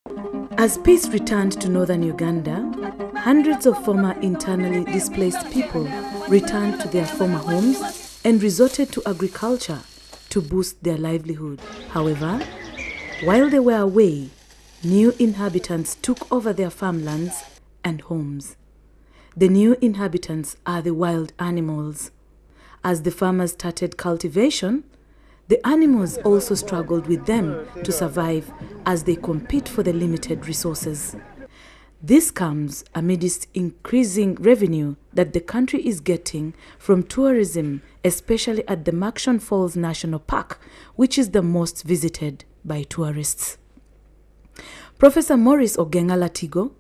As peace returned to northern Uganda, hundreds of former internally displaced people returned to their former homes and resorted to agriculture to boost their livelihood. However, while they were away, new inhabitants took over their farmlands and homes. The new inhabitants are the wild animals. As the farmers started cultivation, the animals also struggled with them to survive as they compete for the limited resources. This comes amidst increasing revenue that the country is getting from tourism, especially at the Murchison Falls National Park, which is the most visited by tourists. Professor Maurice Ogenga Latigo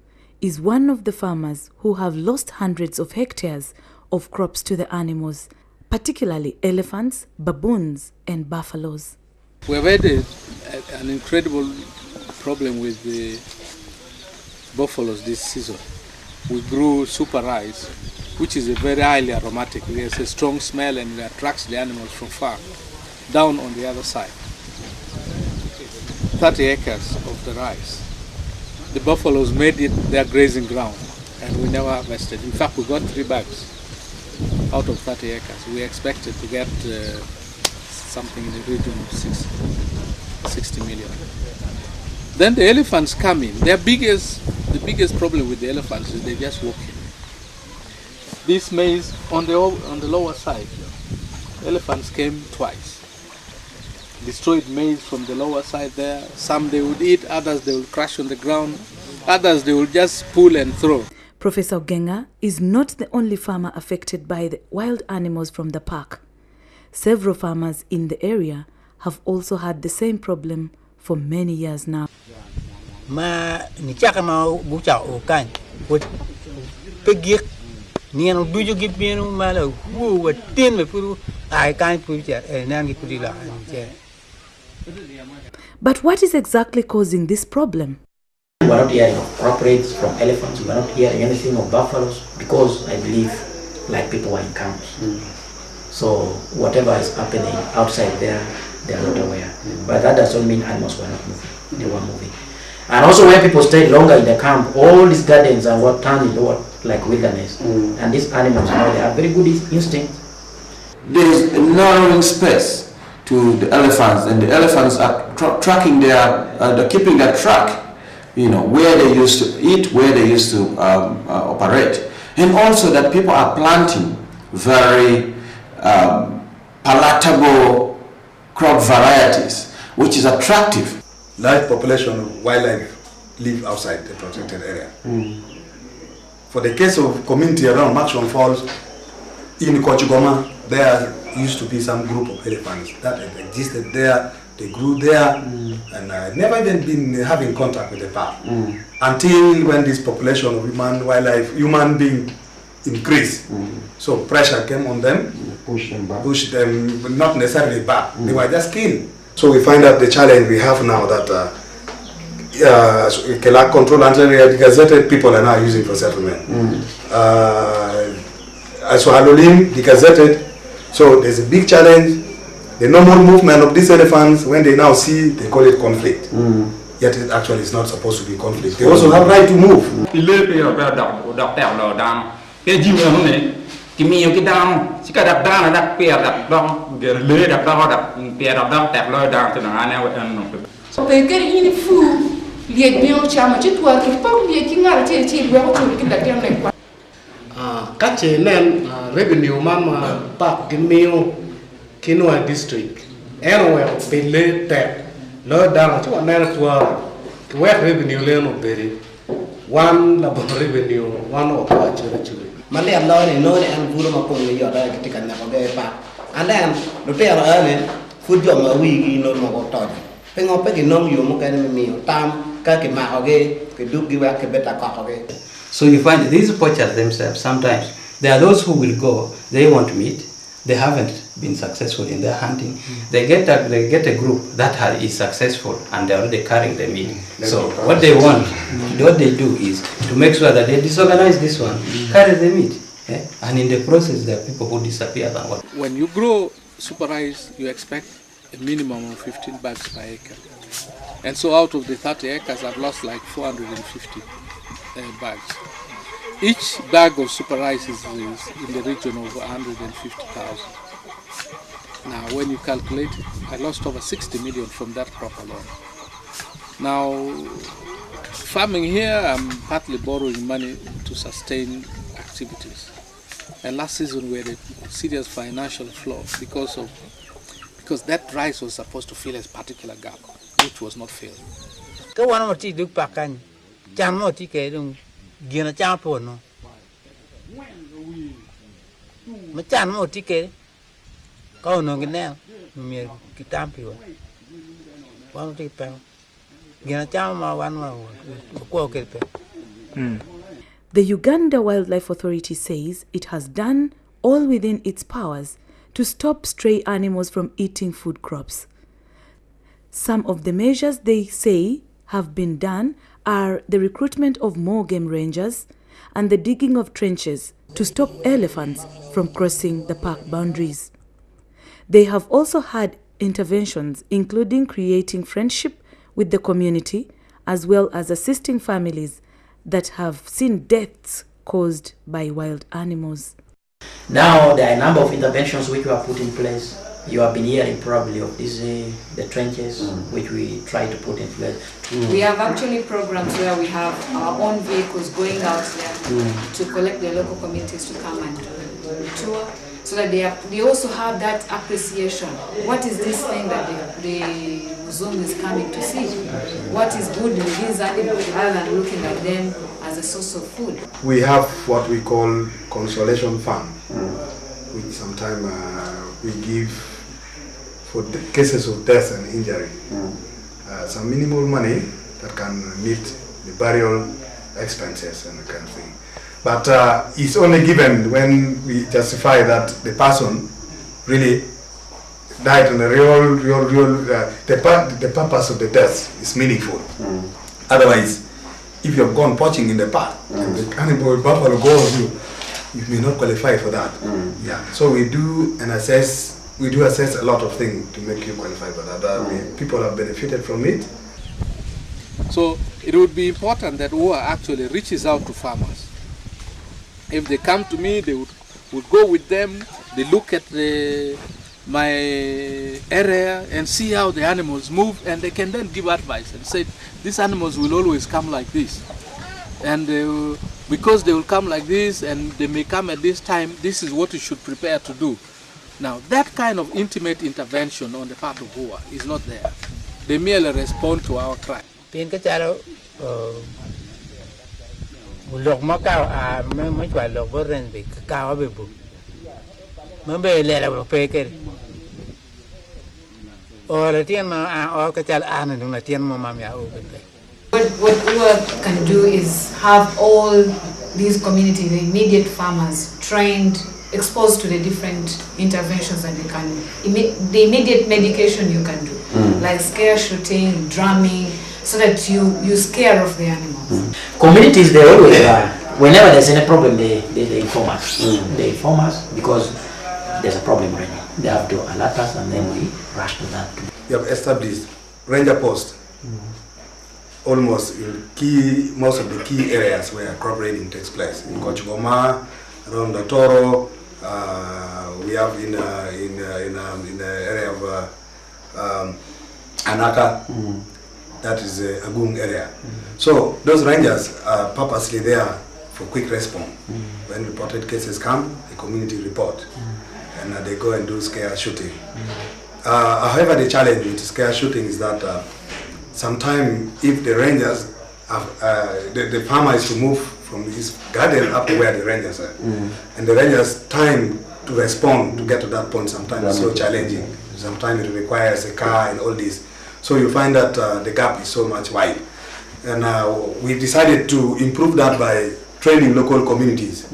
is one of the farmers who have lost hundreds of hectares of crops to the animals, particularly elephants, baboons, and buffaloes. We've had an incredible problem with the buffaloes this season. We grew super rice, which is a very highly aromatic. It has a strong smell and it attracts the animals from far. Down on the other side, 30 acres of the rice. The buffaloes made it their grazing ground and we never harvested. In fact, we got 3 bags out of 30 acres. We expected to get something in the region of 60 million. Then the elephants come in. The biggest problem with the elephants is they just walk in. This maize on the lower side, elephants came twice. Destroyed maize from the lower side there. Some they would eat, others they would crush on the ground, others they would just pull and throw. Professor Ogenga is not the only farmer affected by the wild animals from the park. Several farmers in the area have also had the same problem for many years now. But what is exactly causing this problem? We are not hearing of crop rates from elephants, we are not hearing anything of buffaloes because I believe like people were in camps. So whatever is happening outside there, they are not aware. But that doesn't mean animals were not moving, they were moving. And also when people stayed longer in the camp, all these gardens are what turned into like wilderness. And these animals, they have very good instincts. There is a narrowing space to the elephants, and the elephants are tracking they're keeping their track. Where they used to eat, where they used to operate. And also that people are planting very palatable crop varieties, which is attractive. Large population of wildlife live outside the protected area. For the case of community around Murchison Falls, in Kochigoma, there used to be some group of elephants that existed there. They grew there and never even been having contact with the park until when this population of human being increased. So pressure came on them, pushed them, but not necessarily back. They were just killed. So we find out the challenge we have now that Kelak Control Area gazetted people are now using for settlement. So Halolim, gazetted. So there's a big challenge. The normal movement of these elephants, when they now see, they call it conflict. Yet it actually is not supposed to be conflict. They also have right to move. Kinua district, anywhere Pele tap, low down to another 12, where revenue learn very one revenue, one of our children. Monday alone, no, and Burma Pony, your dad take another back. And then, the pair earning, food job a week, no more talk. Ping up again, no, you look at me, time, Kakima, okay, could do give back a better cock away. So you find these poachers themselves, sometimes, there are those who will go, they want meat. They haven't been successful in their hunting. They get a group that is successful and they're already carrying the meat. So what they want, what they do is to make sure that they disorganize this one, carry the meat. And in the process, there are people who disappear. When you grow super rice, you expect a minimum of 15 bags per acre. And so out of the 30 acres, I've lost like 450 bags. Each bag of super rice is in the region of 150,000. Now, when you calculate it, I lost over 60 million from that crop alone. Now, farming here, I'm partly borrowing money to sustain activities. And last season we had a serious financial flaw because that rice was supposed to fill a particular gap, which was not filled. The Uganda Wildlife Authority says it has done all within its powers to stop stray animals from eating food crops. Some of the measures they say have been done are the recruitment of more game rangers and the digging of trenches to stop elephants from crossing the park boundaries. They have also had interventions including creating friendship with the community as well as assisting families that have seen deaths caused by wild animals. Now there are a number of interventions which were put in place. You have been hearing probably of these, the trenches which we try to put in place. We have actually programs where we have our own vehicles going out there to collect the local communities to come and tour, so that they also have that appreciation. What is this thing that the Zoom is coming to see? What is good in these animals rather than looking at them as a source of food? We have what we call consolation fund, which sometimes we give for the cases of death and injury. Some minimal money that can meet the burial expenses and that kind of thing. But it's only given when we justify that the person really died on the the purpose of the death is meaningful. Otherwise, if you have gone poaching in the park and the animal buffalo goes, you may not qualify for that. Yeah. So we do assess a lot of things to make you qualify for that. People have benefited from it. So it would be important that WOA actually reaches out to farmers. If they come to me, they would go with them, they look at my area and see how the animals move, and they can then give advice and say, these animals will always come like this. And because they will come like this and they may come at this time, this is what you should prepare to do. Now, that kind of intimate intervention on the part of WOA is not there. They merely respond to our cry. Lộc mà cao mấy quả lộc vớt lên bị cao ở bề bụng mới bề lẹ là phê cái là tiền mà cái chả là đúng là tiền mà mẹ What WOA can do is have all these communities, the immediate farmers, trained, exposed to the different interventions that they can do. The immediate medication you can do, like scare shooting, drumming, so that you scare off the animals. Communities, they always whenever there's any problem, they inform us. They inform us because there's a problem right now. They have to alert us and then we rush to that. We have established ranger posts almost in most of the key areas where crop raiding takes place. In Kochigoma, around the Toro, we have in the area of Anaka. That is the Agung area. So those rangers are purposely there for quick response. When reported cases come, the community report, and they go and do scare shooting. However, the challenge with scare shooting is that sometimes if the rangers, the farmer is to move from his garden up to where the rangers are, and the rangers' time to respond to get to that point sometimes is so challenging. Sometimes it requires a car and all this. So you find that the gap is so much wide. And we decided to improve that by training local communities,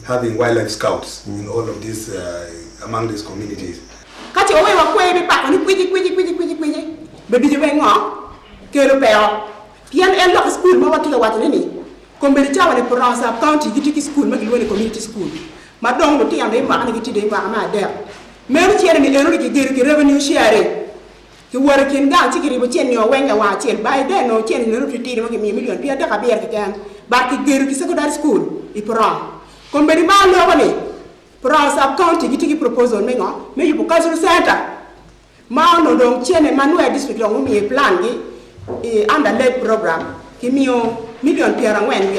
having wildlife scouts in all of these, among these communities. ki wor kin ga ti kiri bo chen yo wenga wa chen bai de no chen no ti mo ki million pia da ka ber ki kan ba ki geru ki secondary school I pro kon be ba lo woni pro sub county ki proposal me ngo me yu ka su center ma no don chen Emmanuel district lo mi plan gi under led program ki mio million pia when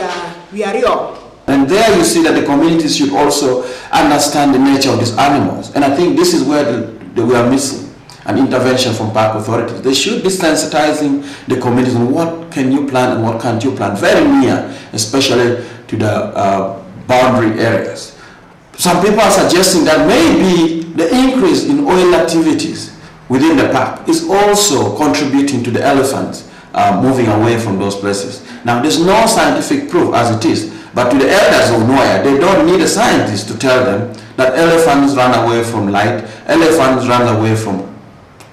we are yo. And there you see that the communities should also understand the nature of these animals. And I think this is where we are missing an intervention from park authorities. They should be sensitizing the communities on what can you plant and what can't you plant, very near, especially to the boundary areas. Some people are suggesting that maybe the increase in oil activities within the park is also contributing to the elephants moving away from those places. Now, there's no scientific proof as it is, but to the elders of Noya, they don't need a scientist to tell them that elephants run away from light, elephants run away from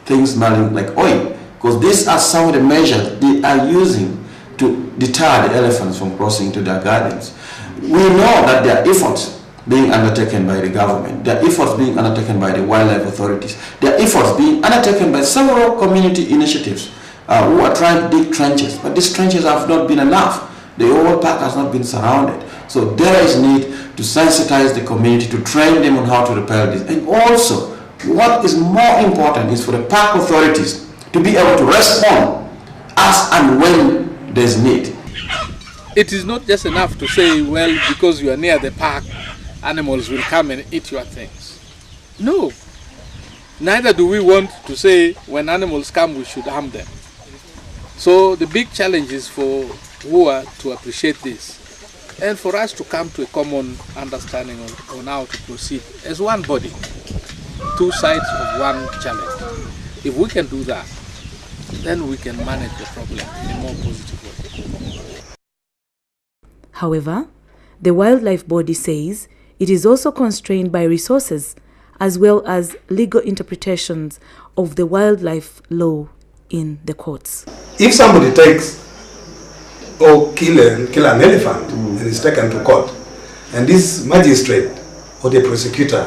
things smelling like oil, because these are some of the measures they are using to deter the elephants from crossing to their gardens. We know that there are efforts being undertaken by the government, there are efforts being undertaken by the wildlife authorities, there are efforts being undertaken by several community initiatives who are trying to dig trenches, but these trenches have not been enough. The whole park has not been surrounded. So there is need to sensitize the community, to train them on how to repel this. And also, what is more important is for the park authorities to be able to respond as and when there's need. It is not just enough to say, well, because you are near the park, animals will come and eat your things. No. Neither do we want to say when animals come we should harm them. So the big challenge is for WUA to appreciate this and for us to come to a common understanding on how to proceed as one body, two sides of one challenge. If we can do that, then we can manage the problem in a more positive way. However, the wildlife body says it is also constrained by resources as well as legal interpretations of the wildlife law in the courts. If somebody takes or kill an elephant and is taken to court, and this magistrate or the prosecutor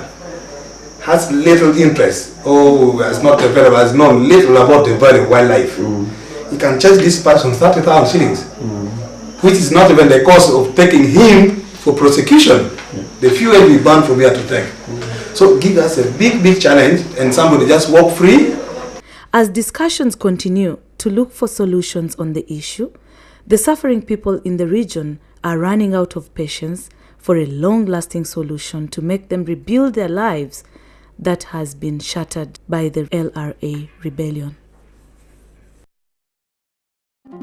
has little interest or has not available, has known little about the very wildlife, he can charge this person 30,000 shillings, which is not even the cost of taking him for prosecution. The fuel will be banned from here to take. So give us a big challenge and somebody just walk free. As discussions continue to look for solutions on the issue, the suffering people in the region are running out of patience for a long-lasting solution to make them rebuild their lives that has been shattered by the LRA rebellion. You